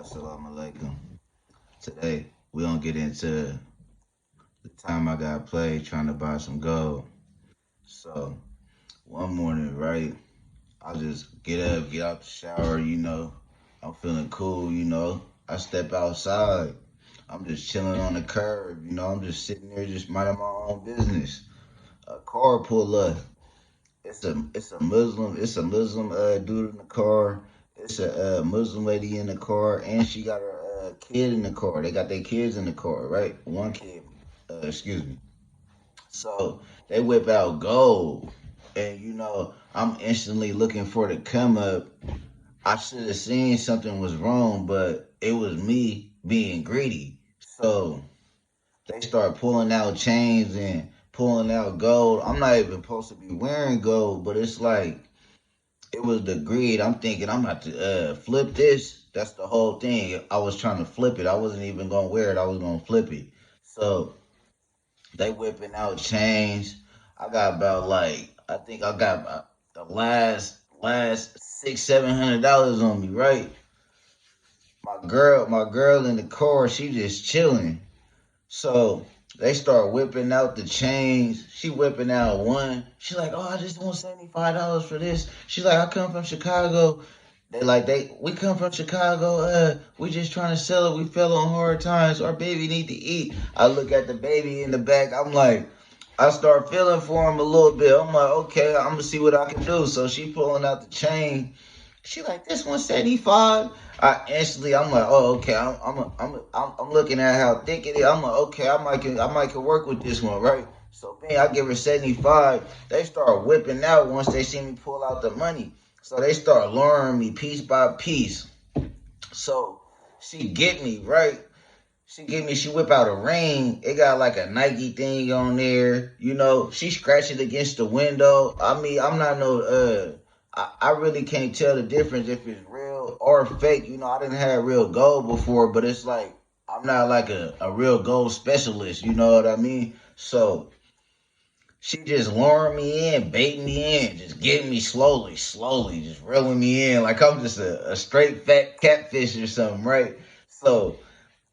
Assalamu alaikum. Today, we gonna get into the time I got played trying to buy some gold. So, one morning, right, I just get up, get out the shower. I'm feeling cool. I step outside. I'm just chilling on the curb. I'm just sitting there, just minding my own business. A car pull up. It's a Muslim dude in the car. It's a Muslim lady in the car, and she got her kid in the car. They got their kids in the car, right? One kid, excuse me. So they whip out gold, and I'm instantly looking for the come up. I should have seen something was wrong, but it was me being greedy. So they start pulling out chains and pulling out gold. I'm not even supposed to be wearing gold, but it's like it was the greed. I'm thinking I'm about to flip this. That's the whole thing. I was trying to flip it. I wasn't even gonna wear it. I was gonna flip it. So they whipping out chains. I got about like I think I got about the last $600-700 on me. Right. My girl in the car. She just chilling. So they start whipping out the chains. She whipping out one. She like, oh, I just want $75 for this. She's like, I come from Chicago. We come from Chicago. We just trying to sell it. We fell on hard times. Our baby need to eat. I look at the baby in the back. I'm like, I start feeling for him a little bit. I'm like, okay, I'm gonna see what I can do. So she pulling out the chain. She like this 175. I'm like, oh, okay. I'm looking at how thick it is. I'm like, okay, I might can work with this one, right? So man, I give her 75. They start whipping out once they see me pull out the money. So they start luring me piece by piece. So she get me right. She whip out a ring. It got like a Nike thing on there. She scratched it against the window. I mean, I'm not no I really can't tell the difference if it's real or fake. I didn't have real gold before, but it's like I'm not like a real gold specialist, you know what I mean? So she just luring me in, baiting me in, just getting me slowly, just reeling me in like I'm just a straight fat catfish or something, right? So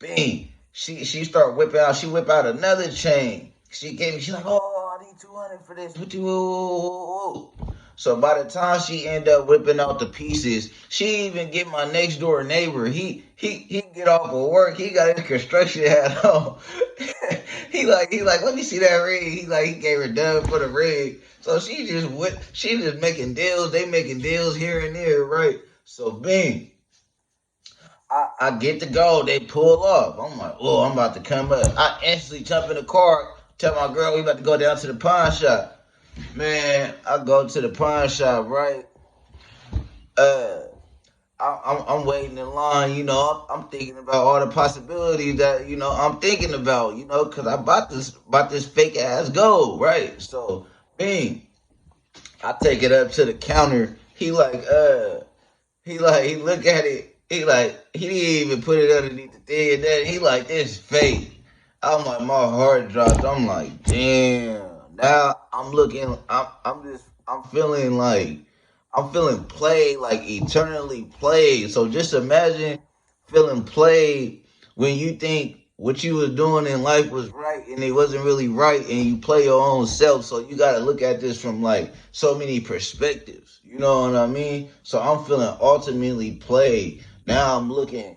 bang. She start whipping out. She whip out another chain. She gave me. She like, oh, I need 200 for this. What you? So by the time she end up whipping out the pieces, she even get my next door neighbor. He get off of work. He got his construction hat on. he like, let me see that rig. He gave her done for the rig. So she just making deals. They making deals here and there, right? So bing. I get the goal. They pull off. I'm like, oh, I'm about to come up. I instantly jump in the car, tell my girl we about to go down to the pawn shop. Man, I go to the pawn shop, right? Uh, I'm waiting in line. I'm thinking about all the possibilities that I'm thinking about. Because I bought this fake ass gold, right? So, bing, I take it up to the counter. He look at it. He didn't even put it underneath the thing. And then he like, this fake. I'm like, my heart dropped. I'm like, damn. Now I'm looking. I'm feeling played, like eternally played. So just imagine feeling played when you think what you was doing in life was right and it wasn't really right, and you play your own self. So you got to look at this from like so many perspectives. You know what I mean? So I'm feeling ultimately played. Now I'm looking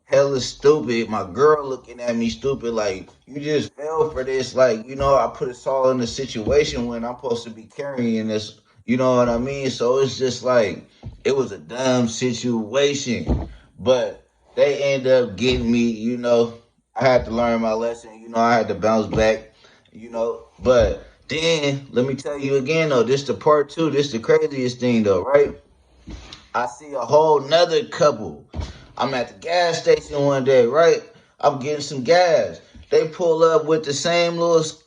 hella stupid. My girl looking at me stupid, like you just fell for this. Like I put us all in a situation when I'm supposed to be carrying this. You know what I mean? So it's just like it was a dumb situation, but they end up getting me. I had to learn my lesson. I had to bounce back. But then let me tell you again though, this the part two. This the craziest thing though, right? I see a whole nother couple. I'm at the gas station one day, right? I'm getting some gas. They pull up with the same little scheme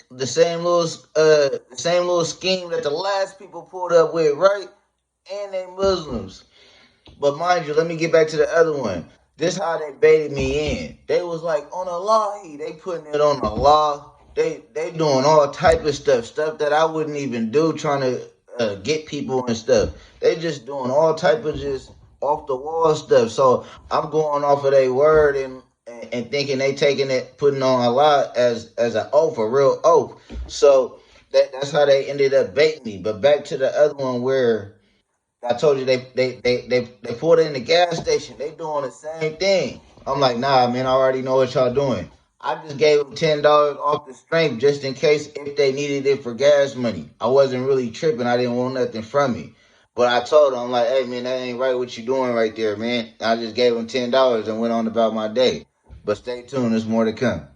that the last people pulled up with, right? And they Muslims. But mind you, let me get back to the other one. This how they baited me in. They was like on a law. They putting it on a law. They doing all type of stuff that I wouldn't even do, trying to get people and stuff. They just doing all type of just off the wall stuff. So I'm going off of their word and thinking they taking it, putting on a lot as an oath, a real oath. So that's how they ended up baiting me. But back to the other one where I told you they pulled in the gas station. They doing the same thing. I'm like, nah, man, I already know what y'all doing. I just gave them $10 off the strength just in case if they needed it for gas money. I wasn't really tripping. I didn't want nothing from me. But I told them, I'm like, hey man, that ain't right what you doing right there, man. I just gave them $10 and went on about my day. But stay tuned, there's more to come.